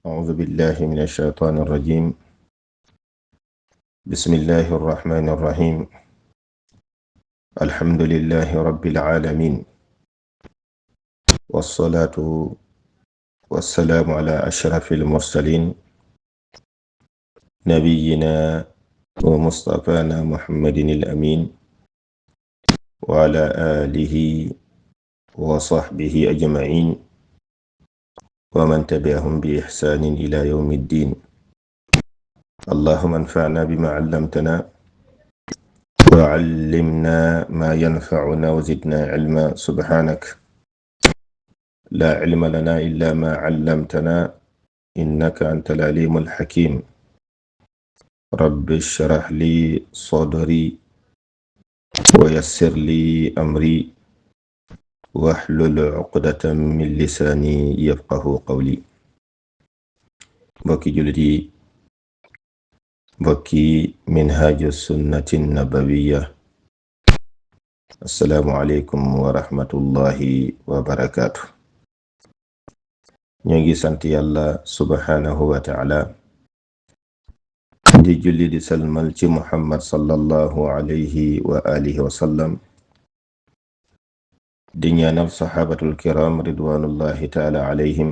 أعوذ بالله من الشيطان الرجيم. بسم الله الرحمن الرحيم. الحمد لله رب العالمين، والصلاة والسلام على أشرف المرسلين، نبينا ومصطفانا محمد الأمين، وعلى آله وصحبه أجمعين، ومن تبعهم بإحسان إلى يوم الدين. اللهم انفعنا بما علمتنا وعلمنا ما ينفعنا وزدنا علما. سبحانك لا علم لنا إلا ما علمتنا إنك أنت العليم الحكيم. رب اشرح لي صدري ويسر لي أمري واحلل عقدة من لساني يفقه قولي. mbokki jullit yi, mbokki minhaaju sunnati nabawiya, assalaamu aleykum wa rahmatullahi wa barakaatu. ñoo ngi sant yàlla subhaanahu wa taala di julli di salmal ci muhammad sallallahu alayhi wa alihi wa sallam, di ñaanal saxaabatul kiram ridwanullahi taala alayhim,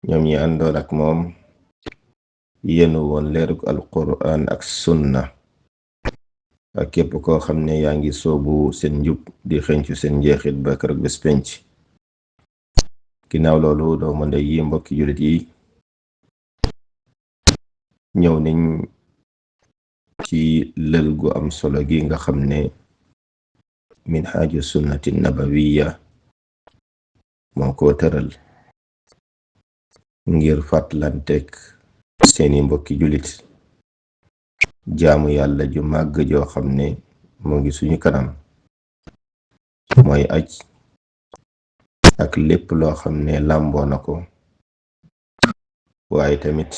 ñoom ñi àndoon ak moom yenu woon leerug alquran ak sunna, ak képp koo xam ne yaa ngi soobu seen njub di xencu seen njeexit ba keroog bés penc. ginnaaw loolu doomu ndey yi, mbokki jullit yi, ñëw nañ ci lël gu am solo gi nga xam ne minhaaju sunnati nabawiya moo ko tëral ngir fàttalanteeg seeni mbokki jullit jaamu yàlla ju màgg joo xam ne moo ngi suñu kanam, mooy aj ak lépp loo xam ne làmboo na ko, waaye tamit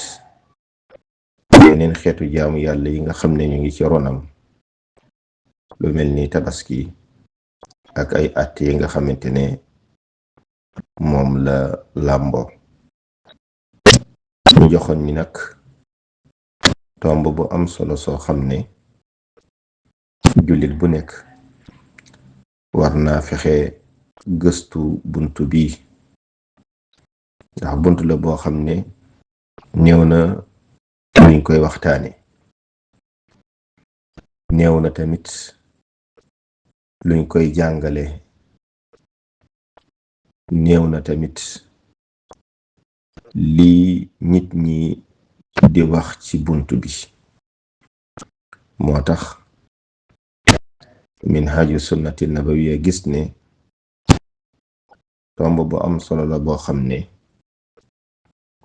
yeneen xeetu jaamu yàlla yi nga xam ne ñu ngi ci ronam, lu mel ni tabaski ak ay at yi nga xamante ne moom la làmboo. ñu joxoon ñi nag tomb bu am solo soo xam ne jullit bu nekk war naa fexe gëstu buntu bi, ndax buntu la boo xam ne néew na luñ koy waxtaane, néew na tamit luñ koy jàngale, néew na tamit lii nit ñi di wax ci buntu bi. moo tax minhaaju sunnati nabawiya gis ne tomb bu am solo la boo xam ne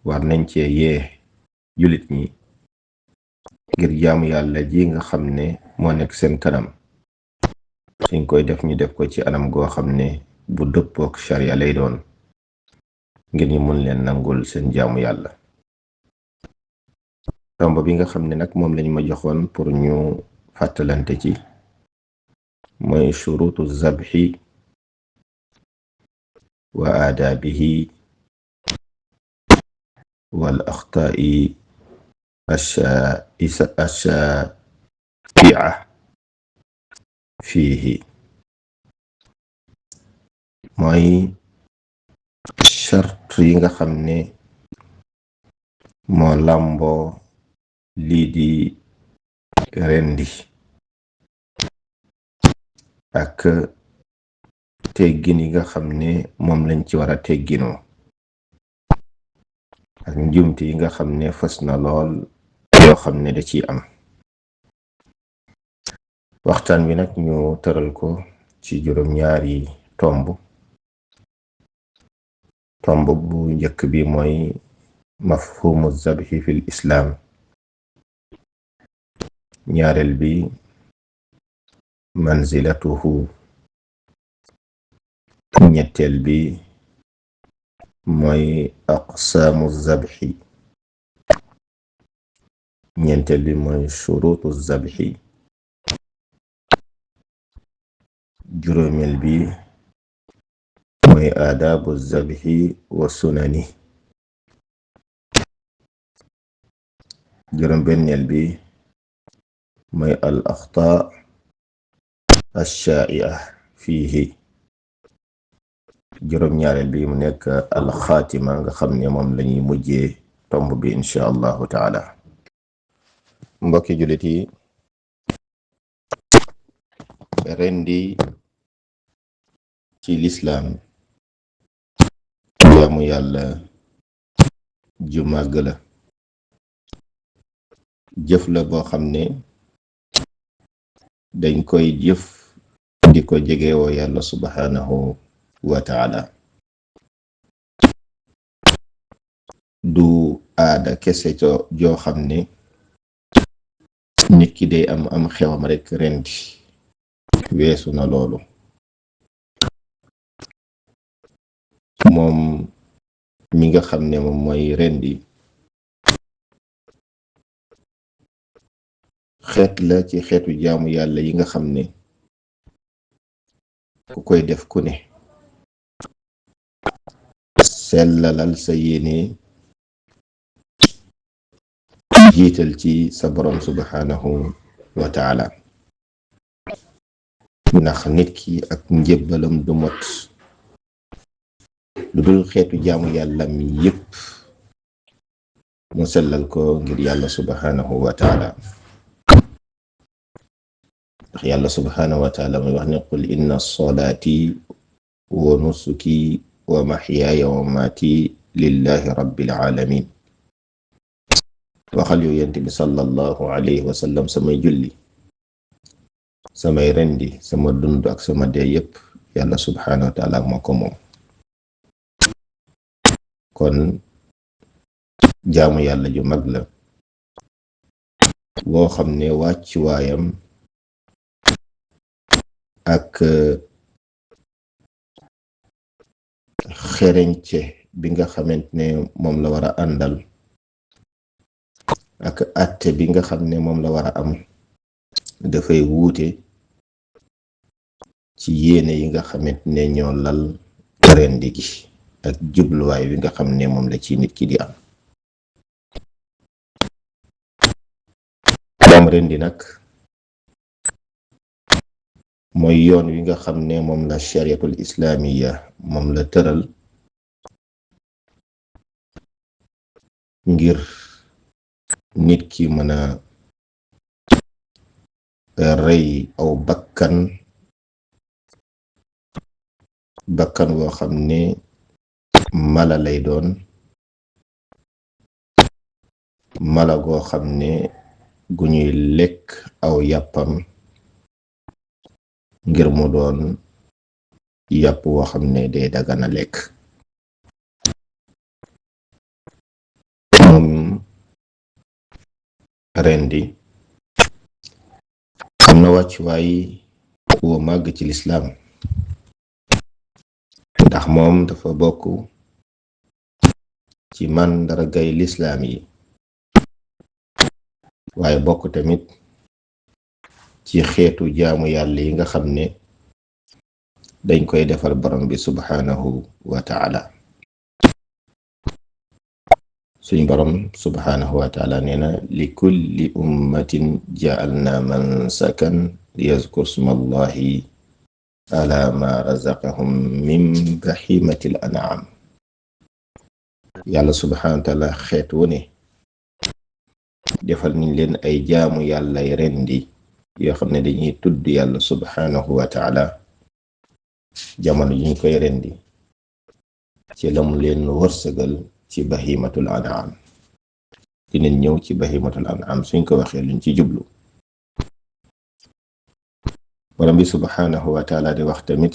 war nañ cee yee jullit ñi ngir jaamu yàlla ji nga xam ne moo nekk seen kanam, suñ koy def ñu def ko ci anam goo xam ne bu dëppook sharia lay doon, ngir ñu mun leen nangul seen jaamu yàlla. tomb bi nga xam ne nag moom lañ ma joxoon pour ñu fàttalante ci mooy shurutu zabhi wa aadaabihi wal axtaa'i ashaa'i'a fiihi. mooy chart yi nga xam ne moo làmboo lii di rendi ak teggin yi nga xam ne moom lañ ci war a tegginoo, ak njumte yi nga xam ne fës na lool yoo xam ne da ciy am. waxtaan wi nag ñu tëral ko ci juróom-ñaari tomb bu njëkk bi mooy mafhumu zabhi fil islaam, ñaareel bi manzilatuhu, ñetteel bi mooy aqsaamu zabhi, ñeenteel bi mooy shurutu zabhi, juróomeel bi mooy aadaabu zabhi wa sunani, juróom-benneel bi mooy al axtaa ash-shaa'i'a fiihi. juróom-ñaareel bi mu nekk al xaatima nga xam ne moom lañuy mujjee tomb bi insha allahu taala. mbokki jullit yi, rendi ci lislaam jaamu yàlla ju màgg la, jëf la boo xam ne dañ koy jëf di ko jegewoo yàlla subhanahu wa taala. du aada kese joo xam ne nit ki day am xewam rekk rendi. weesu na loolu. moom mi nga xam ne moom mooy rendi xeet la ci xeetu jaamu yàlla yi nga xam ne ku koy def ku ne sellalal sa yéene, jiital ci sa borom subhanahu wa taala, ndax nit ki ak njébbalam du mot lu dul xeetu jaamu yàlla mi yépp mu sellal ko ngir yàlla subhanahu wa taala. ndax yàlla subhanahu wa taala muy wax ne qul inna salaati wa nusuki wa mahyaaya wa mamaati lillahi rabbil alamin. waxal yow yent bi sallallahu alayhi wa sallam, samay julli, samay rendi, sama dund ak sama dee yépp yàlla subhanahu wa taala moo ko moom. kon jaamu yàlla ju mag la boo xam ne wàccuwaayam ak xereñce bi nga xamante ne moom la war a àndal ak àtte bi nga xam ne moom la war a am dafay wuute ci yéene yi nga xamante ne ñoo lal rendi gi ak jubluwaay bi nga xam ne moom la ci nit ki di am. moom rendi nag mooy yoon wi nga xam ne moom la shariatul islaamiya moom la tëral ngir nit ki mën a rey aw bakkan woo xam ne mala lay doon, mala goo xam ne gu ñuy lekk aw yàppam ngir mu doon yàpp woo xam ne day dagana lekk. moom rendi am na wàccuwaay wu màgg ci lislaam, ndax moom dafa bokk ci màndargay lislaam yi, waaye bokk tamit ci xeetu jaamu yàlla yi nga xam ne dañ koy defal borom bi subhanahu wa taala. suñ borom subhanahu wa taala nee na li kulli ummatin ja'alna mansakan liyazkur smallahi ala ma razaqahum min bahimatil an'am. yàlla subhanahu wa taala xeet wu ne defal nañ leen ay jaamu yàllay rendi yoo xam ne dañuy tudd yàlla subhanahu wa taala jamono yi ñu koy rendi ci lamu leen wërsëgal ci bahimatul an'am. dinañ ñëw ci bahimatul an'am suñ ko waxee luñ ci jublu. borom bi subhanahu wa taala di wax tamit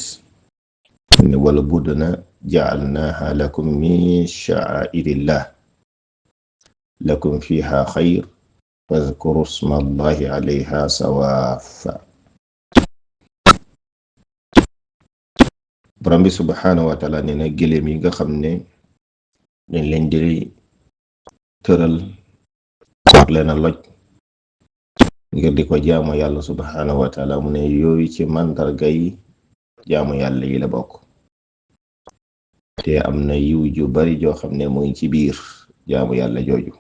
ne wala budna ja'alnaha lakum min sha'airillah lakum fiha xayr fadhkuru smallahi alayha sawafa. borom bi subhanahu wa taala nee na gëléem yi nga xam ne dañ leen di tëral ak leen a loj ngir di ko jaamu yàlla subhanahu wa taala, mu ne yooyu ci màndargay jaamu yàlla yi la bokk, te am na yiw ju bari joo xam ne mooy ci biir jaamu yàlla jooju.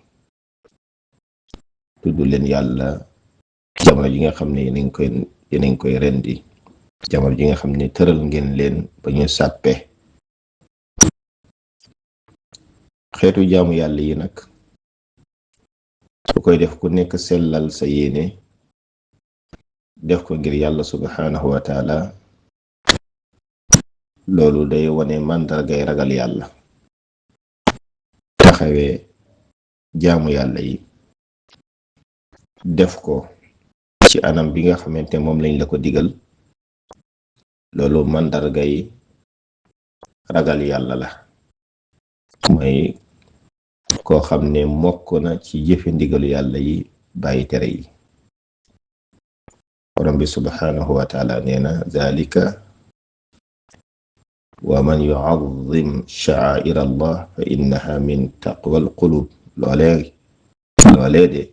tudd leen yàlla jamono ji nga xam ne yéen a ngi koy rendi, jamono ji nga xam ne tëral ngeen leen ba ñu sàppe. xeetu jaamu yàlla yi nag ku koy def ku nekk sellal sa yéene def ko ngir yàlla subhanahu wa taala, loolu day wane màndargay ragal yàlla. taxawee jaamu yàlla yi def ko ci anam bi nga xamante moom lañ la ko digal, loolu màndargay ragal yàlla la. mooy koo xam ne mokk na ci jëfe ndigalu yàlla yi bàyyi tere yi. borom bi subhanahu wa taala nee na zalika wa man yu'azzim sha'air allah fa innaha min taqwa al qulub. loolee de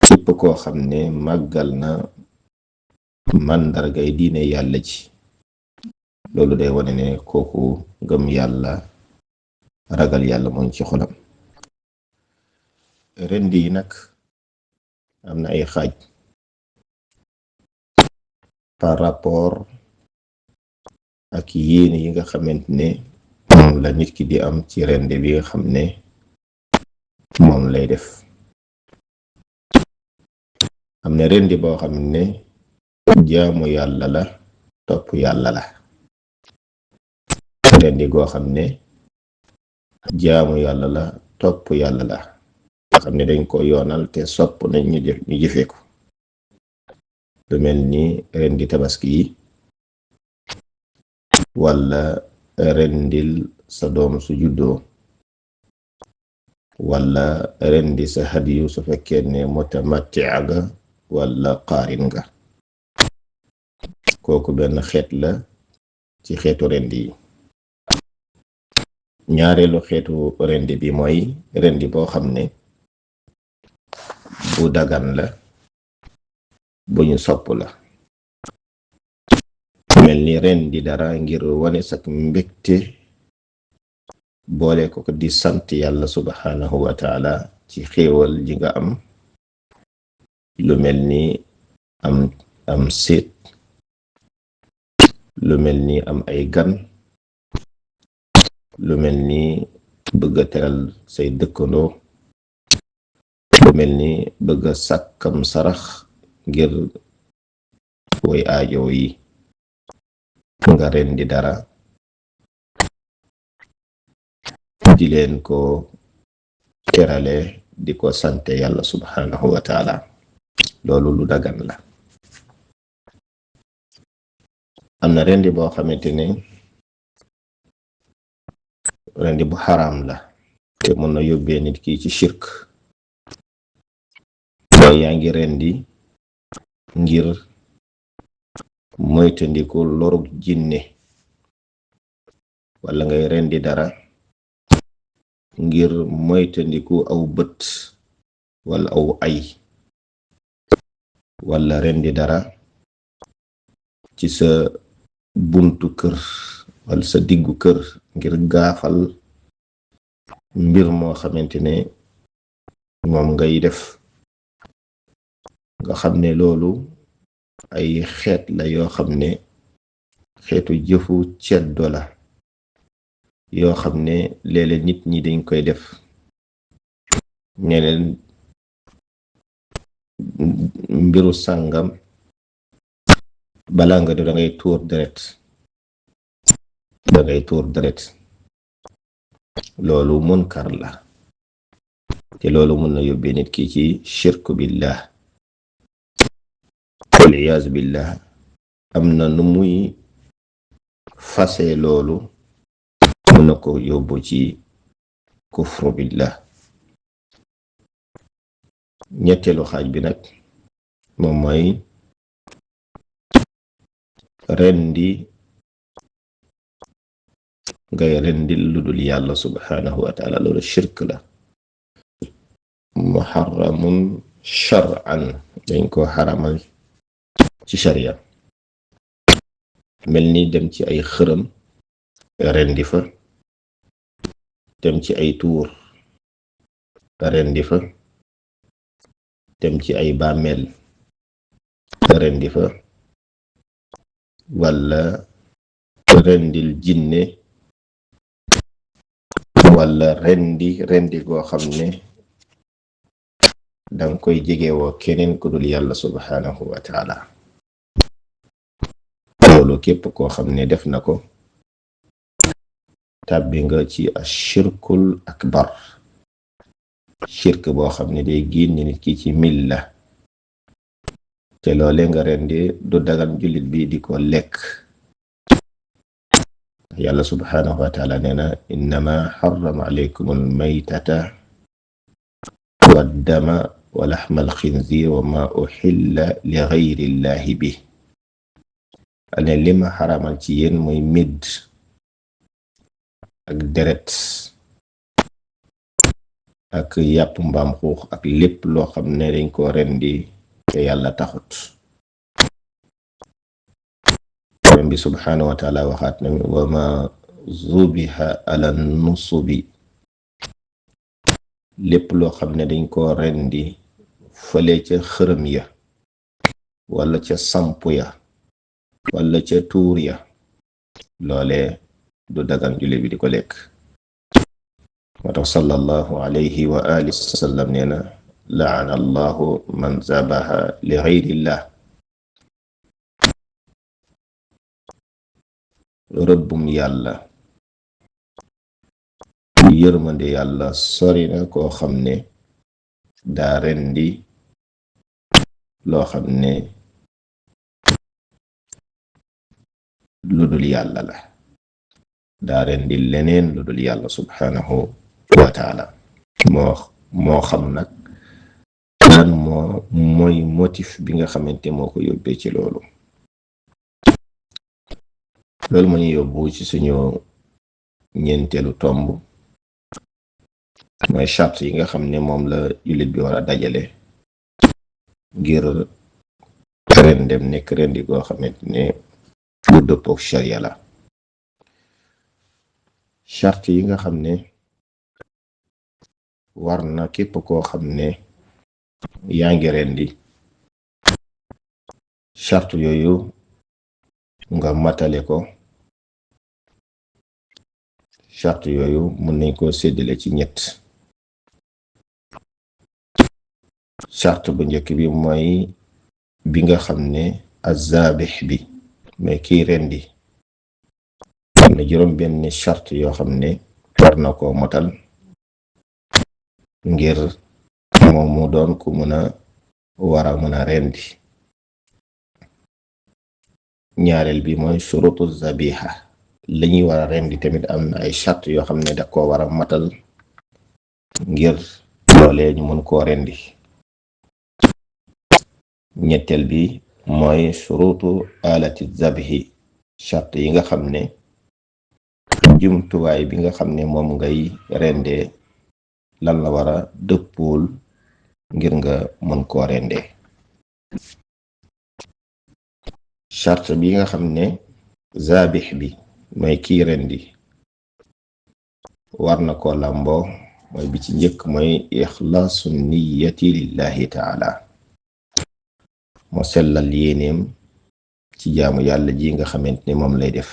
képp koo xam ne màggal na màndargay diine yàlla ci, loolu day wane ne kooku gëm yàlla ragal yàlla mooñ ci xolam. rendi yi nag am na ay xaaj par rapport ak yéene yi nga xamante ne moom la nit ki di am ci rendi bi nga xam ne moom lay def. am na rendi boo xam ne jaamu yàlla la, topp yàlla la. rendi goo xam ne jaamu yàlla la, topp yàlla la, nga xam ne dañ ko yoonal te sopp nañ ñu jëfe ko. lu mel ni rendi tabaski yi, wala rendil sa doom su juddoo, wala rendi sa hadiyu su fekkee ne mutamatti ga wala qaarin nga. kooku benn xeet la ci xeetu rendi yi. ñaareelu xeetu rendi bi mooy rendi boo xam ne bu dagan la, bu ñu sopp la. mel ni rendi dara ngir wane sak mbégte, boole ko di sant yàlla subhanahu wa taala ci xéewal ji nga am. lu mel ni am séet, lu mel ni am ay gan, lu mel ni bëgg a teral say dëkkandoo, lu mel ni bëgg a sàkkam sarax ngir way aajo yi. nga rendi dara di leen ko terale, di ko sante yàlla subhanahu wa taala, loolu lu dagan la. am na rendi boo xamante ne rendi bu xaraam la, te mën na yóbbee nit ki ci shirk. mooy yaa ngi rendi ngir moytandiku lorug jinne, wala ngay rendi dara ngir moytandiku aw bët wala aw ay, wala rendi dara ci sa buntu kër wala sa diggu kër ngir gaafal mbir moo xamante ne moom ngay def. nga xam ne loolu ay xeet la yoo xam ne xeetu jëfu ceddo la, yoo xam ne léeg-léeg nit ñi dañ koy def. ñeneen mbiru sàngam balaa nga def da ngay tuur deret, loolu munkar la, te loolu mun na yóbbee nit ki ci shirku billah wal iyaazu billah. am na nu muy fase loolu, mun na ko yóbbu ci kufru billah. ñetteelu xaaj bi nag moom mooy rendi ngay rendil lu dul yàlla subhanahu wa taala. loolu shirk la, muharramun shar'an, dañ ko xaramal ci sharia. mel ni dem ci ay xërëm rendi fa, dem ci ay tuur rendi fa, dem ci ay bàmmeel rendi fa, wala rendil jinne, wala rendi goo xam ne danga koy jegewoo keneen ku dul yàlla subhanahu wa taala. loolu képp koo xam ne def na ko tàbbi nga ci ashirkul akbar, shirk boo xam ne day génne nit ki ci milla, te loole nga rendi du dagan jullit bi di ko lekk. yàlla subhanahu wa taala nee na innama harrama alaykum almaytata waddama wa laxma alxinzir wa ma uxilla li gayri llahi bi. ane li ma xaramal ci yéen mooy midd ak deret ak yàpp mbaam xuux ak lépp loo xam ne dañ ko rendi te yàlla taxut. borom bi subhanahu wa taala waxaat na wa ma zubiha ala nusubi, lépp loo xam ne dañ ko rendi fële ca xërëm ya wala ca samp ya wala ca tuur ya, loole du dagan jullit bi di ko lekk. moo tax sallallahu alayhi wa alihi wa sallam nee na laana allahu man zabaha li gayrillah. rëbbum yàlla, yërmande yàlla sori na koo xam ne daa rendi loo xam ne lu dul yàlla la, daa rendi leneen lu dul yàlla subhanahu wa taala. moo xam nag lan mooy motif bi nga xamante moo ko yóbbee ci loolu. loolu moo ñu yóbbu ci suñu ñeenteelu tomb, mooy charte yi nga xam ne moom la jullit bi war a dajale ngir rendem nekk rendi goo xamante ne bu dëppook sharia la. charte yi nga xam ne war na képp koo xam ne yaa ngi rendi, charte yooyu nga matale ko. charte yooyu mën nañ koo séddale ci ñett. charte bu njëkk bi mooy bi nga xam ne azabih bi mais kiy rendi am na juróom benn charte yoo xam ne war na koo motal ngir moom mu doon ku mën a rendi. ñaareel bi mooy shurutu zabiha, lañuy war a rendi tamit am na ay charte yoo xam ne da koo war a matal ngir loolee ñu mën koo rendi. ñetteel bi mooy shurutu alati zabhi, charte yi nga xam ne jumtuwaay bi nga xam ne moom ngay rendee lan la war a dëppool ngir nga mën koo rendee. charte bi nga xam ne zabih bi mooy kii rendi war na ko làmboo, mooy bi ci njëkk mooy ixlaasu niyati lillahi taala, moo sellal yéeneem ci jaamu yàlla ji nga xamante ne moom lay def.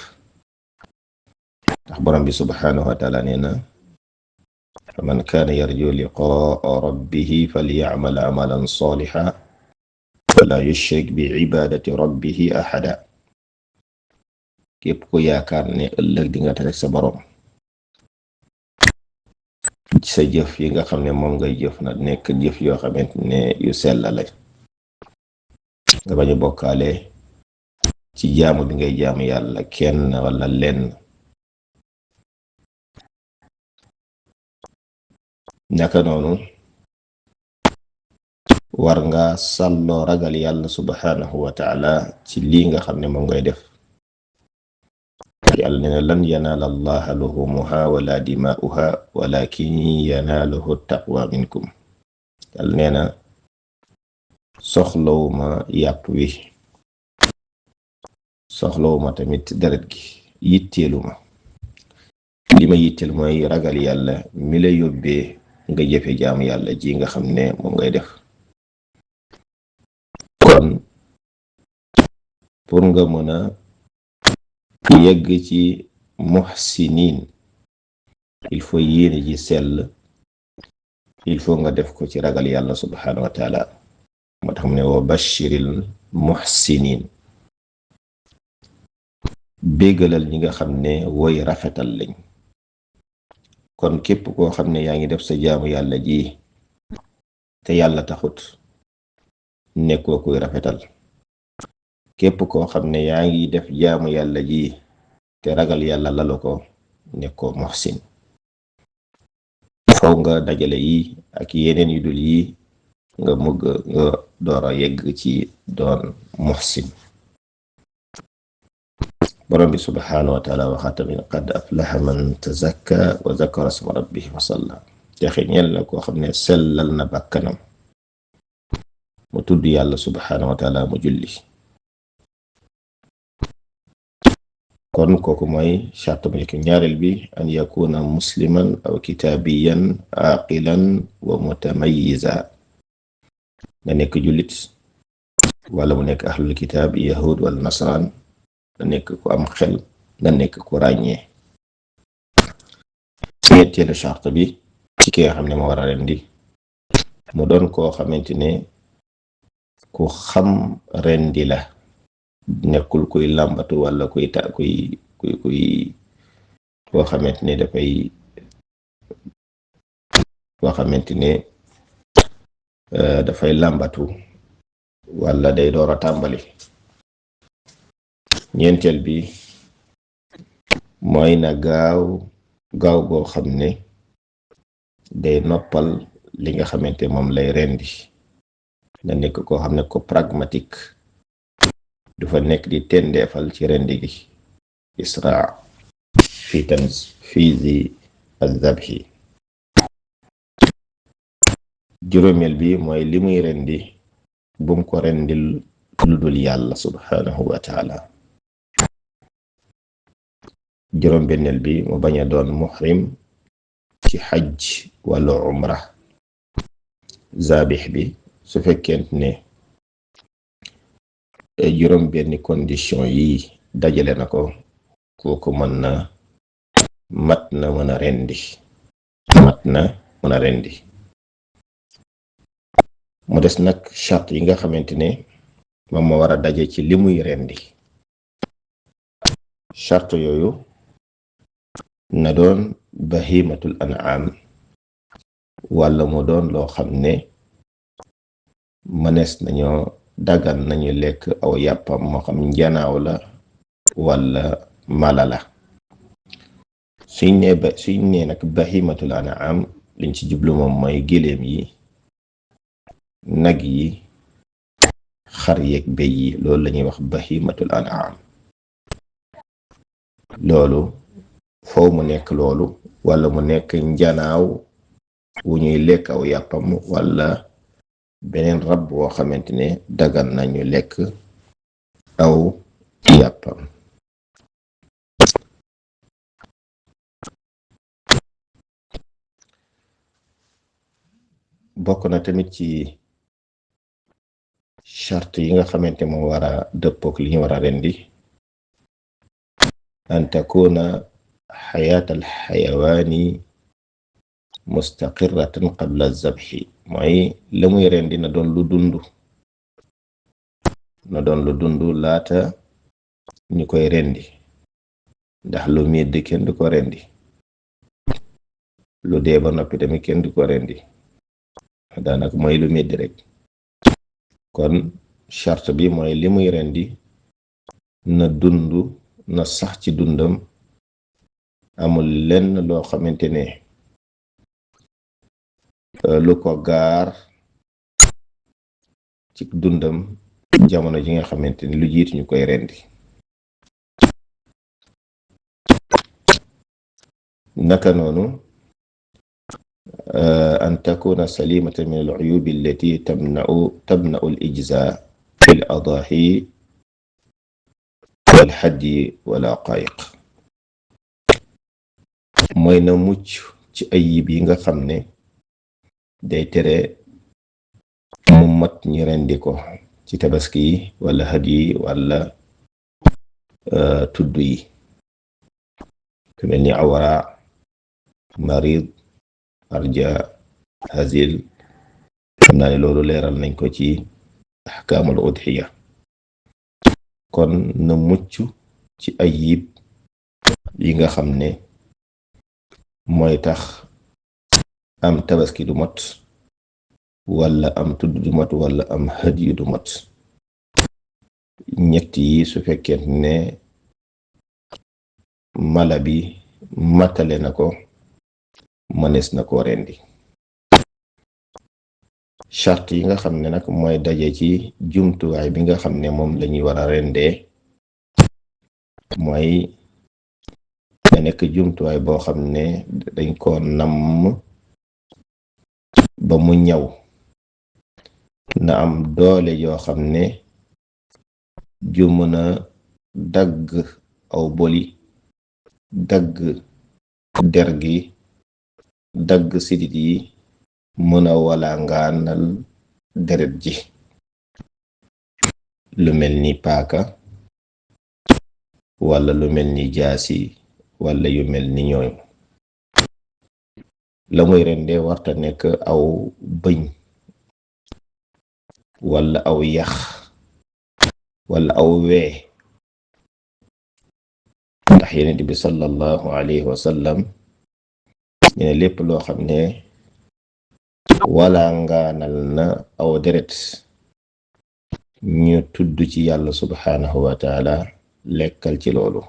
ndax borom bi subhanahu wa taala nee na man kaana yarju liqaa rabbihi falyacmal amalan salihan wala yushrik bi ibadati rabbihi ahada. képp ku yaakaar ne ëllëg di nga tase sa borom, ci sa jëf yi nga xam ne moom ngay jëf na nekk jëf yoo xamante ne yu sell la, nga bañ a bokkaale ci jaamu bi ngay jaamu yàlla kenn wala lenn. naka noonu war nga sàlloo ragal yàlla subhanahu wa taala ci lii nga xam ne moom ngay def. yàlla nee na lan yanaala allaha luhumuha wala dimaa'uha walakin yanaaluhu taqwa minkum. yàlla nee na soxlawuma yàpp wi, soxlawuma tamit deret gi, yitteeluma. li ma yitteel mooy ragal yàlla mi la yóbbee nga jëfe jaamu yàlla ji nga xam ne moom ngay def. pour nga mën a yegg ci muhsinin il faut yéene ji sell, il faut nga def ko ci ragal yàlla subhanahu wa taala. moo tax mu ne wa bashiril muhsinin, béggalal ñi nga xam ne woy rafetal lañ. kon képp koo xam ne yaa ngi def sa jaamu yàlla ji te yàlla taxut, nekkoo kuy rafetal. képp koo xam ne yaa ngi def jaamu yàlla ji te ragal yàlla lalu ko, nekkoo muhsin. faw nga dajale yi ak yeneen yu dul yi nga mugg nga door a yegg ci doon muhsin. borom bi subhanahu wa taala waxaat tamit qad aflaha man tazakka wa zakara isma rabbihi fa salla. texe ñeel na koo xam ne sellal na bakkanam mu tudd yàlla subhanahu wa taala mu julli. kon kooku mooy charte bu njëkk. ñaareel bi an yakuna musliman aw kitaabiyan aqilan wa mutamayyiza, na nekk jullit wala mu nekk ahlul kitaab yahud wala nasaraan, na nekk ku am xel, na nekk ku ràññee. ñetteelu charte bi ci ki nga xam ne moo war a rendi, mu doon koo xamante ne ku xam rendi la, nekkul kuy làmbatu wala kuy koo xamante ne dafay koo xamante ne dafay làmbatu wala day door a tàmbali. ñeenteel bi mooy na gaaw goo xam ne day noppal li nga xamante moom lay rendi, na nekk koo xam ne ko pragmatique, du fa nekk di tendeefal ci rendi gi. isra fi tanfizi az-zabhi. juróomeel bi mooy li muy rendi bum ko rendil lu dul yàlla subhanahu wa taala. juróom-benneel bi mu bañ a doon muhrim ci xaj wala umra. zabih bi su fekkent ne juróom benni condition yi dajale na ko, kooku mën na mën a rendi. mu des nag charte yi nga xamante ne moom moo war a daje ci li muy rendi. charte yooyu na doon bahimatul an'am, wala mu doon loo xam ne mënees nañoo dagan nañu lekk aw yàppam, moo xam njanaaw la wala mala la. suñ nee nag bahimatul an'am, liñ ci jublu moom mooy géléem yi, nag yi, xar yeeg béy yi, loolu la ñuy wax bahimatul an'am. loolu foo mu nekk loolu, wala mu nekk njanaaw wu ñuy lekk aw yàppam, wala beneen rab woo xamante ne dagan nañu lekk aw yàppam. bokk na tamit ci charte yi nga xamante moo war a dëppook li ñu war a rendi, an takuna xayaat al xayawaani mustaqirratan qabla zabhi. mooy la muy rendi na doon lu dund laata ñu koy rendi, ndax lu medd kenn du ko rendi, lu dee ba noppi tamit kenn du ko rendi, daanaka mooy lu medd rek. kon charte bi mooy li muy rendi na dund, na sax ci dundam, amul lenn loo xamante ne lu ko gaar ci dundam jamono ji nga xamante ni lu jiitu ñu koy rendi. naka noonu an takuna salimatan min al-uyub allati tamna'u al-ijza fi al-adahi wal hadyi wal aqaiq. mooy na mucc ci ayib yi nga xam ne day tere mu mat ñi rendi ko ci tabaski wala hadyi wala tudd yi ku mel ni awra, marid, arja, hazil. xam naa ne loolu leeral nañ ko ci ahkaamul udhiya. kon na mucc ci ayib yi nga xam ne mooy tax am tabaski du mot, wala am tudd du mot, wala am hadiyu du mot. ñett yi su fekkee ne mala bi matale na ko, mënees na koo rendi. charte yi nga xam ne nag mooy daje ci jumtuwaay bi nga xam ne moom lañuy war a rendee, mooy nga nekk jumtuwaay boo xam ne dañ ko namm ba mu ñaw, na am doole yoo xam ne ju mën a dagg aw boli, dagg der gi, dagg sidit yi, mën a wala ngaanal deret ji. lu mel ni paaka, wala lu mel ni jaasi, wala yu mel ni ñooy. la muy rendee warta nekk aw bëñ, wala aw yax, wala aw wee. ndax Yonent bi sallallahu alayhi wa sallam ne lépp loo xam ne wala ngaanal na aw deret, ñu tudd ci yàlla subhanahu wa taala, lekkal ci loolu.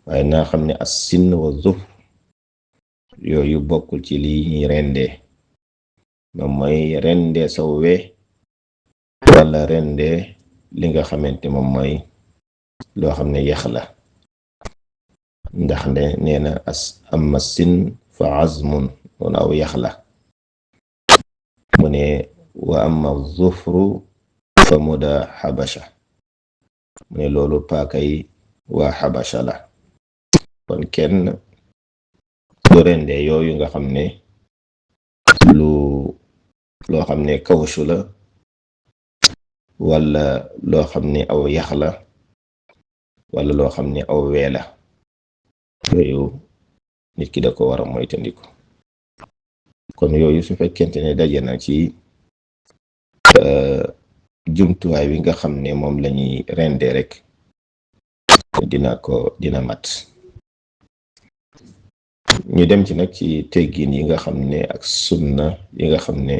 waaye naa xam ne as-sinn wa zuf yooyu bokkul ci li ñuy rendee. moom mooy rendee saw we, wala rendee li nga xamante moom mooy loo xam ne yax la. ndax ne nee na amma sin fa azmun, woon aw yax la. mu ne wa amma zufru fa muda xabasha, mu ne loolu paakay waa xabasha la. kon kenn du rendee yooyu nga xam ne loo xam ne kawsu la, wala loo xam ne aw yax la, wala loo xam ne aw wee la. yooyu nit ki da ko war a moytandiku. kon yooyu su fekkente ne daje na ci jumtuwaay bi nga xam ne moom lañuy rendee rek, dina mat. ñu dem ci nag ci teggin yi nga xam ne ak sunna yi nga xam ne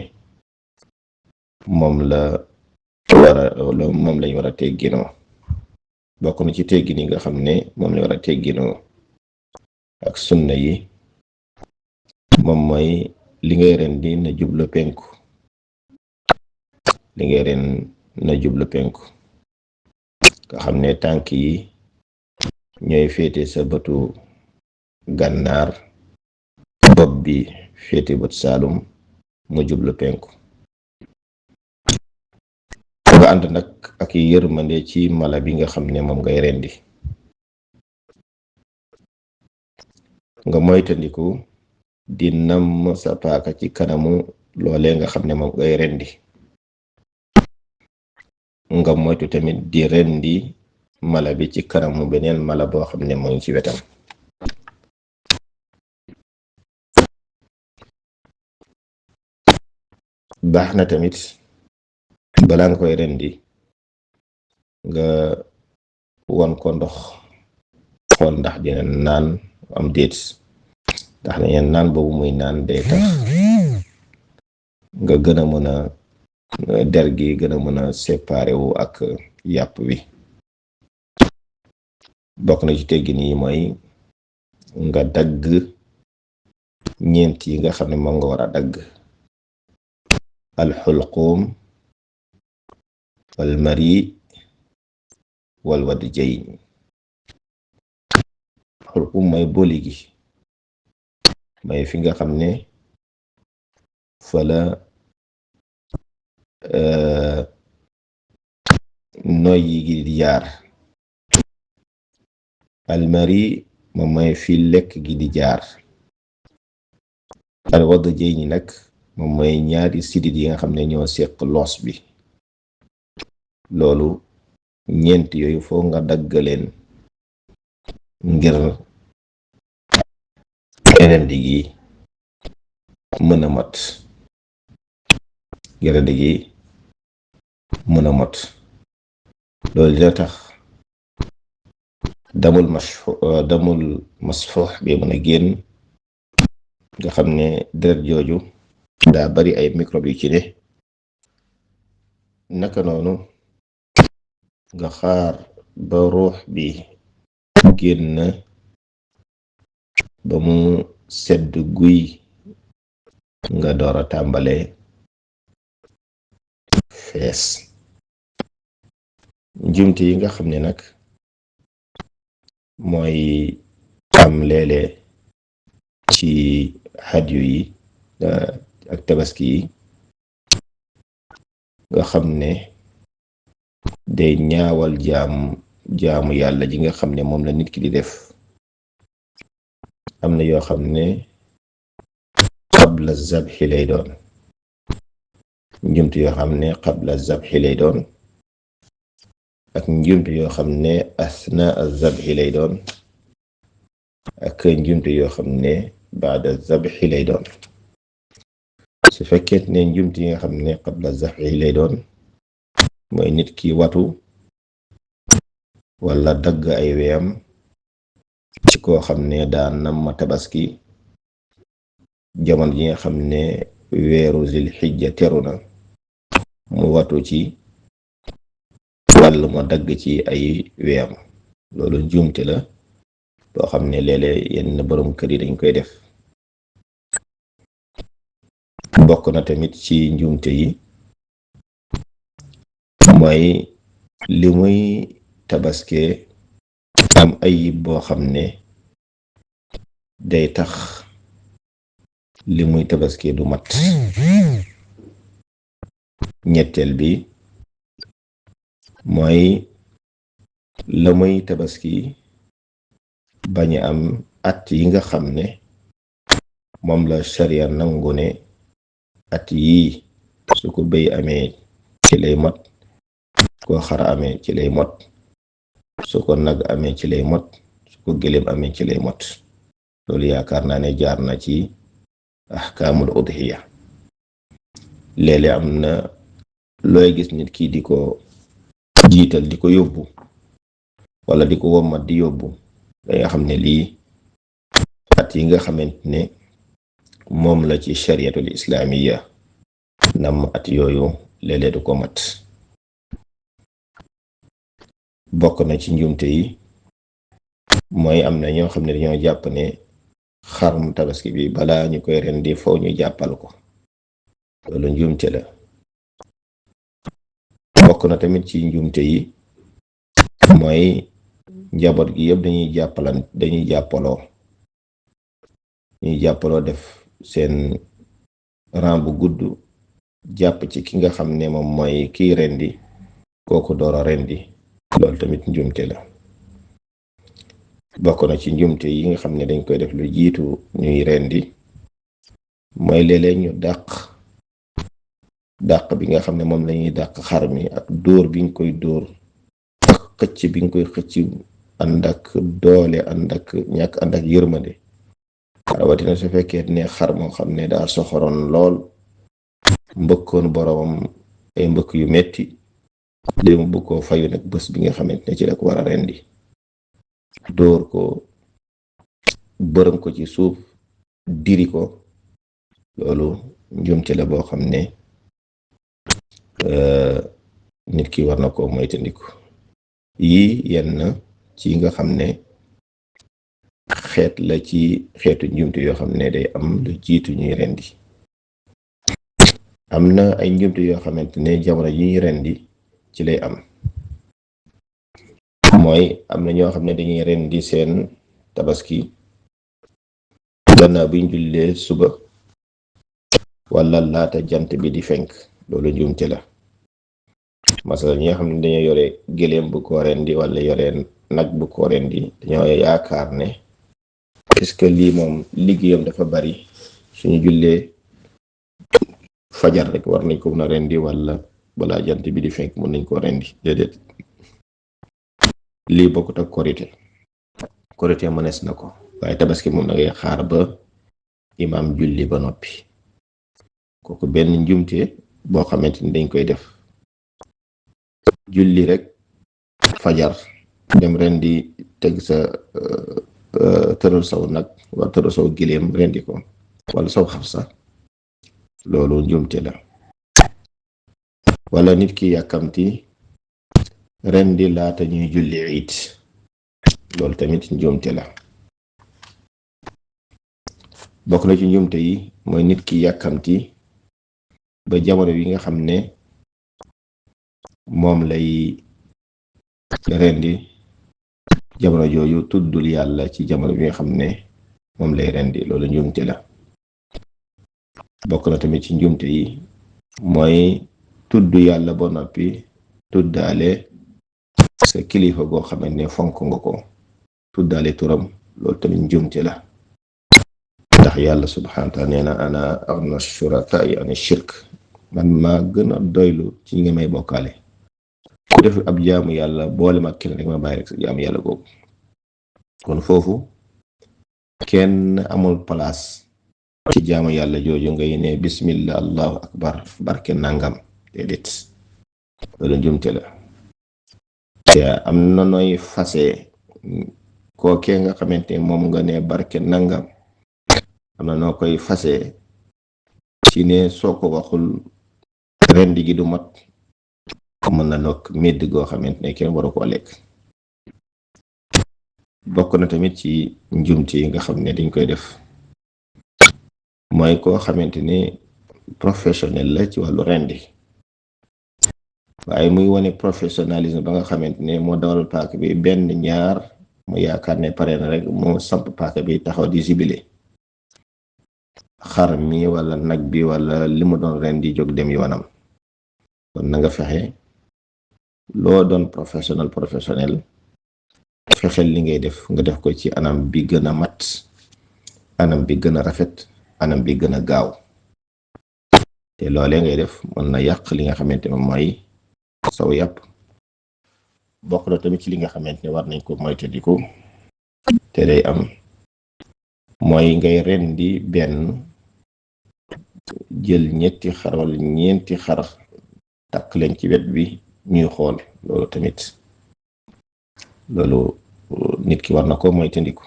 moom lañ war a tegginoo. bokk na ci teggin yi nga xam ne moom lañ war a tegginoo ak sunna yi, moom mooy li ngay rendi na jublu penku. li ngay ren na jublu penku, nga xam ne tànk yi ñooy féete sa bëtu gànnaar, bopp bi féete bët saalum, mu jublu penku. nga ànd nag ak yërmande ci mala bi nga xam ne moom ngay rendi. nga moytandiku di namm sa paaka ci kanamu loolee nga xam ne moom ngay rendi. nga moytu tamit di rendi mala bi ci kanamu beneen mala boo xam ne moo ngi ci wetam. baax na tamit balaa nga koy rendi nga won ko ndox, xool ndax dina naan am déet. ndax ne naan boobu muy naan day tax nga gën a mën a der gi gën a mën a séparé wu ak yàpp wi. bokk na ci teggin yi mooy nga dagg ñeent yi nga xam ne moom nga war a dagg: alxulquum, wal mari, wal wadjayn. xulquum mooy boli gi, mooy fi nga xam ne fa la noyyi gi di jaar. almari moom mooy fi lekk gi di jaar. al wadjayn nag moom mooy ñaari sidit yi nga xam ne ñoo seq loos bi. loolu ñeent yooyu foo nga dagg leen ngir rendi gi mën a mat loolu dina tax damul masfuux bi mën a génn, nga xam ne deret jooju daa bari ay microbe yu ci ne. naka noonu nga xaar ba ruux bi génn ba mu sedd guy nga door a tàmbale fees. njumte yi nga xam ne nag mooy am léeg-léeg ci hadiyu yi ak tabaski yi, nga xam ne day ñaawal jaamu yàlla ji nga xam ne moom la nit ki di def. am na yoo xam ne qabla zabxi lay doon, njumte yoo xam ne qabla zabxi lay doon, ak njumte yoo xam ne asna zabxi lay doon, ak njumte yoo xam ne baada zabxi lay doon. su fekkee ne njumte yi nga xam ne qabla zabxi lay doon mooy nit ki watu wala dagg ay weyam ci koo xam ne daan nam ma tabaski jamono ji nga xam ne weeru zil xijja teru na, mu watu ci wàll ma dagg ci ay weyam. loolu njuumte la boo xam ne léeg-léeg yenn borom kër yi dañ koy def. bokk na tamit ci njuumte yi mooy li muy tabaske am ayib boo xam ne day tax li muy tabaske du mat. ñetteel bi mooy la muy tabaski bañ a am at yi nga xam ne moom la sharia nangu ne at yii su ko béy amee ci lay mot, ko xar amee ci lay mot, su ko nag amee ci lay mot, su ko gëléem amee ci lay mot. loolu yaakaar naa ne jaar na ci ahkaamul udhiya. léeg-léeg am na looy gis nit ki di ko jiital di ko yóbbu wala di ko wommat di yóbbu, danga xam ne lii at yi nga xamante ne moom la ci shariatul islaamiya nam at yooyu léeg-léeg du ko mat. bokk na ci njumte yi mooy am na ñoo xam ne dañoo jàpp ne xarum tabaski bi balaa ñu koy rendi foo ñu jàppal ko. loolu njumte la. bokk na tamit ci njumte yi mooy njaboot gi yëpp dañuy jàppaloo def seen rang bu gudd jàpp ci ki nga xam ne moom mooy kiy rendi, kooku door a rendi. loolu tamit njumte la. bokk na ci njumte yi nga xam ne dañ koy def lu jiitu ñuy rendi mooy léeg-léeg ñu dàq bi nga xam ne moom lañuy dàq xar mi ak dóor biñ koy dóor ak xëcc biñ koy xëcc ànd ak doole, ànd ak yërmande. rawatina su fekkee ne xar moo xam ne daa soxoroon lool, mbëkkoon boromam ay mbëkk yu metti, li mu bëgg koo fayu nag bés bi nga xamante ne ci la ko war a rendi, dóor ko, bërëm ko ci suuf, diri ko. loolu njumte la boo xam ne nit ki war na ko moytandiku. yii yenn ci nga xam ne xeet la ci xeetu njumte yoo xam ne day am lu jiitu ñuy rendi. am na ay njumte yoo xamante ne jamono yi ñuy rendi ci lay am. mooy am na ñoo xam ne dañuy rendi seen tabaski gannaaw biñ jullee suba wala laata jant bi di fenk. loolu njumte la. masala ñi nga xam ne dañoo yore gëléem bu ko rendi wala yore nag bu ko rendi, dañoo yaakaar ne puisque lii moom liggéeyam dafa bari, suñu jullee fajar rek war nañ ko mën a rendi wala balaa jant bi di fenk mën nañ koo rendi. déedéet, lii bokkut ak korite mënees na ko waaye tabaski moom da ngay xaar ba imaam julli ba noppi. kooku benn njumte boo xamante ni dañ koy def julli rek fajar dem ren di teg sa tëral saw nag wala tëral saw gileem rendi ko wala saw xar sax loolu njumte la. wala nit ki yàkkamti rendi laata ñuy julli iit loolu tamit njumte la. bokk na ci njumte yi mooy nit ki yàkkamti ba jamono yi nga xam ne moom lay rendi jamono jooju tuddul yàlla ci jamono bi nga xam ne moom lay rendi loolu njumte la. bokk na tamit ci njumte yi mooy tudd yàlla ba noppi tuddaale sa kilifa goo xamante ne fonk nga ko tuddaale turam loolu tamit njumte la. ndax yàlla subhanahu wa taala nee na ana aghna shuraka'i ani shirk, man maa gën a doylu ci ñi nga may bokkaale. ku def ab jaamu yàlla boole ma kenn rek ma bàyyi rek sa jaamu yàlla googu. kon foofu kenn amul place ci jaamu yàlla jooju ngay ne bismillah allahu akbar barke nangam déedéet loolu njumte la. te am na nooy fase kookee nga xamante moom nga ne barke nangam am na noo koy fase ci ne soo ko waxul rendi gi du mat, mën na nokk medd goo xamante ne kenn waru koo lekk. bokk na tamit ci njumte yi nga xam ne dañ koy def mooy koo xamante ne professionnel la ci wàllu rendi waaye muy wane professionnalisme ba nga xamante ne moo dawal paaka bi benn ñaar mu yaakaar ne pare na rek moo samp paaka bi taxaw di sibile xar mi wala nag bi wala li mu doon rendi jóg dem yoonam. kon na nga fexe loo doon professionnel fexeel li ngay def nga def ko ci anam bi gën a mat, anam bi gën a rafet, anam bi gën a gaaw. te loolee ngay def mën na yàq li nga xamante ne mooy saw yàpp. bokk na tamit ci li nga xamante ne war nañ ko moytandiku te day am mooy ngay rendi benn jël ñetti xar wala ñeenti xar takk leen ci wet bi ñuy xool. loolu tamit loolu nit ki war na ko moytandiku.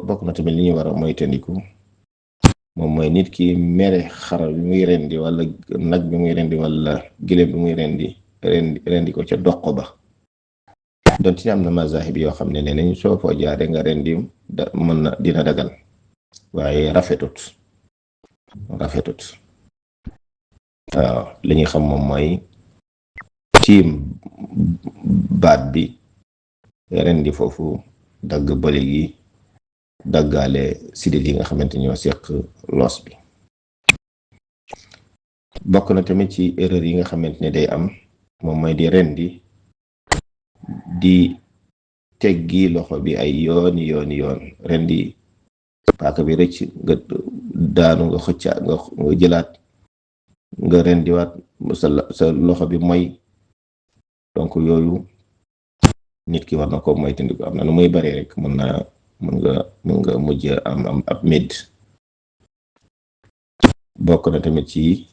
bokk na tamit li ñuy war a moytandiku moom mooy nit ki mere xar bi muy rendi wala nag bi muy rendi wala gëléem bi muy rendi ko ca doq ba. doon ci am na mazahib yoo xam ne nee nañ soo foo jaare nga rendi mën na dina dagal waaye rafetut. waaw li ñuy xam moom mooy tiim baat bi rendi foofu dagg bële gi daggaale sidit yi nga xamante ñoo seq loos bi. bokk na tamit ci erreur yi nga xamante ne day am moom mooy di rendi di teggi loxo bi ay yoon rendi paaka bi rëcc nga daanu nga xëccaat nga jëlaat nga rendiwaat sa loxo bi mooy. donc yooyu nit ki war na ko moytandiku. am na nu muy bare rek mën nga mujj am ab medd. bokk na tamit ci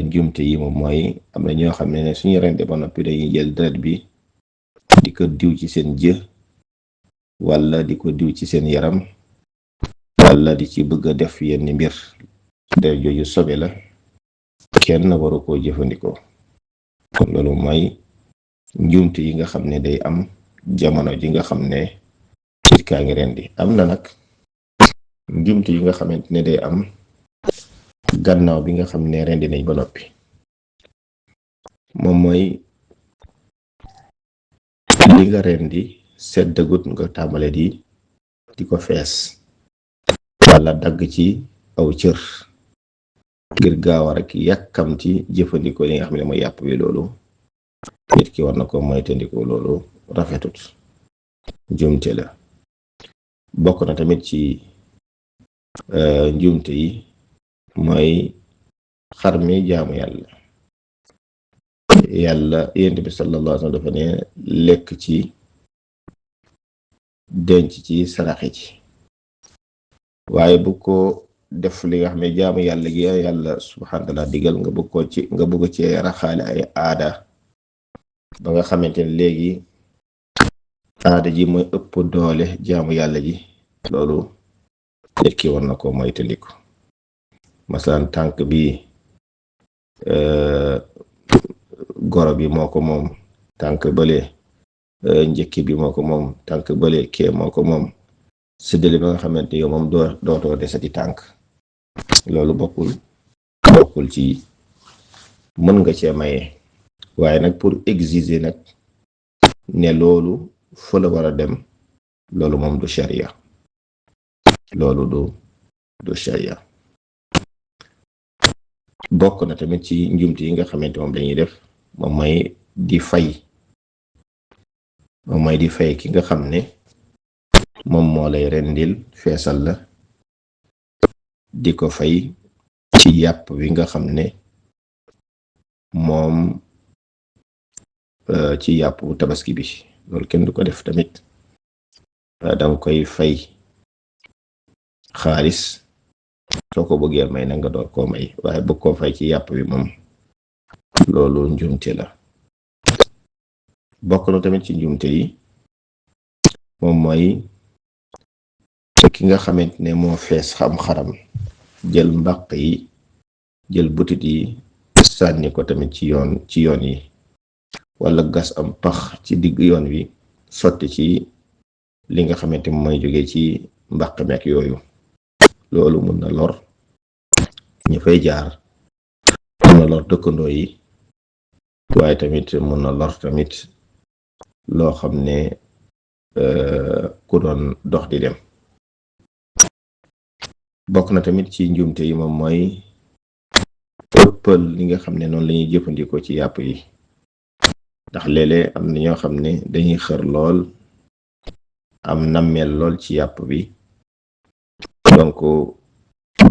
njumte yi moom mooy am na ñoo xam ne suñu rende ba noppi dañuy jël deret bi di ko diw ci seen jë wala di ko diw ci seen yaram wala di ci bëgg a def yenn mbir. deret jooju sobe la, kenn waru koo jëfandikoo. kon loolu mooy njumte yi nga xam ne day am jamono ji nga xam ne nit kaa ngi rendi. am na nag njumte yi nga xamante ne day am gannaaw bi nga xam ne rendi nañ ba noppi. moom mooy li nga rendi seddagut nga tàmbale di ko fees wala dagg ci aw cër ngir gaaw rek yàkkamti jëfandikoo li nga xam ne mooy yàpp wi. loolu nit ki war na ko moytandikoo. loolu rafetut, njumte la. bokk na tamit ci njumte yi mooy xar mi jaamu yàlla. yàlla yonent bi sallallahu alayhi wa sallam dafa ne lekk ci denc ci saraxe ci waaye bu ko def li nga xam ne jaamu yàlla gi yàlla subhanahu wa taala digal nga bëgg ci raxaale ay aada ba nga xamante ne léegi aada ji mooy ëpp doole jaamu yàlla ji loolu nit ki war na ko moytandiku. masalan tànk bi goro bi moo ko moom, tànk bële njëkki bi moo ko moom, tànk bële kee moo ko moom, séddale ba nga xamante yow moom dootoo desati tànk. loolu bokkul ci mën nga cee maye waaye nag pour exiger nag ne loolu fa la war a dem, loolu moom du sharia, loolu du sharia. bokk na tamit ci njumte yi nga xamante moom dañuy def moom mooy di fay ki nga xam ne moom moo lay rendil feesal la, di ko fay ci yàpp wi nga xam ne moom ci yàpp tabaski bi. loolu kenn du ko def tamit. danga koy fay xaalis soo ko bëggee may na nga door koo may, waaye bëgg koo fay ci yàpp wi moom loolu njumte la. bokk na tamit ci njumte yi moom mooy ki nga xamante ne moo fees xaram jël mbaq yi, jël butit yi sànni ko tamit ci yoon yi, wala gas am pax ci digg yoon wi sotti ci li nga xamante mooy jóge ci mbaq meek yooyu. loolu mun na lor ñu fay jaar, mun na lor dëkkandoo yi, waaye tamit mun na lor tamit loo xam ne ku doon dox di dem. bokk na tamit ci njumte yi moom mooy ëppal li nga xam ne noonu lañuy jëfandikoo ci yàpp yi, ndax léeg-léeg am na ñoo xam ne dañuy xër lool, am nammeel lool ci yàpp bi, donc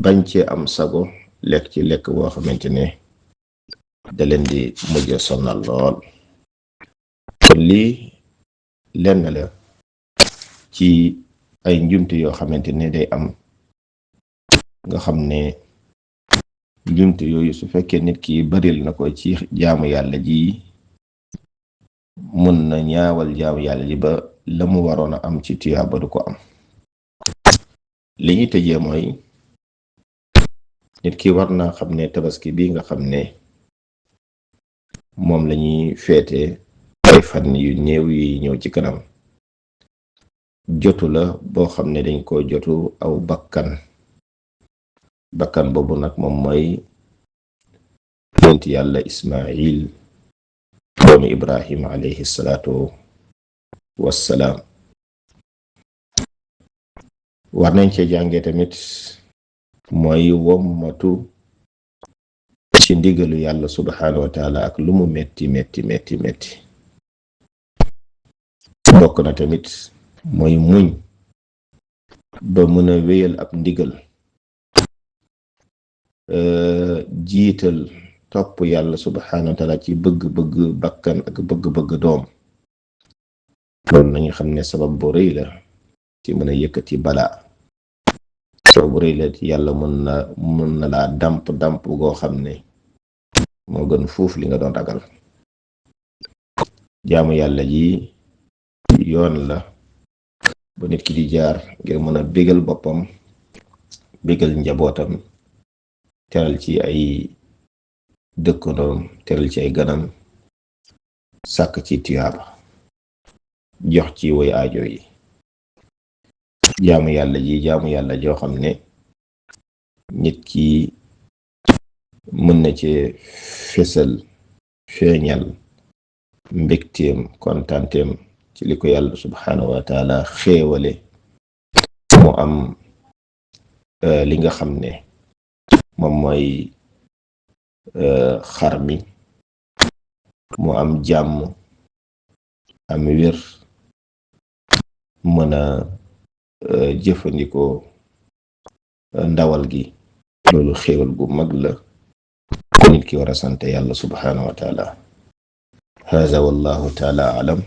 bañ ci am sago lekk ci lekk boo xamante ne da leen di mujj sonal lool. kon lii lenn la ci ay njumte yoo xamante ne day am, nga xam ne njumte yooyu su fekkee nit ki baril na ko ci jaamu yàlla ji, mun na ñaawal jaamu yàlla ji ba la mu waroon a am ci tuyaaba du ko am. li ñuy tëjee mooy nit ki war naa xam ne tabaski bi nga xam ne moom lañuy feete ay fan yu néew yi ñëw ci kanam, jotu la boo xam ne dañ ko jotu aw bakkan boobu nag moom mooy yonent yàlla Ismaayil doomu Ibrahim alayhi salaatu wassalaam. war nañ cee jànge tamit mooy wommatu ci ndigalu yàlla subhanahu wa taala ak lu mu metti. bokk na tamit mooy muñ ba mën a wéyal ab ndigal, jiital topp yàlla subhanahu wa taala ci bëgg-bëgg bakkan ak bëgg-bëgg doom. loolu nañu xam ne sabab bu rëy la ci mën a yëkkati balaa. sabab bu rëy la ci yàlla mën na laa damp goo xam ne moo gën fuuf li nga doon ragal. jaamu yàlla ji yoon la ba nit ki di jaar ngir mën a bégal boppam, bégal njabootam, teral ci ay dëkkandoom, teral ci ay ganam, sàkk ci tuyaaba, jox ci way aajo yi. jaamu yàlla joo xam ne nit ki mën na ci feeñal mbégteem, kontaanteem ci li ko yàlla subhanahu wa taala xéewale mu am li nga xam ne moom mooy xar mi, mu am jàmm, am wér, mën a jëfandikoo ndawal gi. loolu xéewal gu mag la nit ki war a sant yàlla subhanahu wa taala. hada wallahu taala alam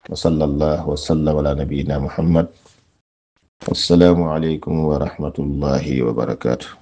wa sallallahu wa sallam ala nabiyyina muhammad. Assalaamu aleykum wa rahmatullahi wa barakaatu.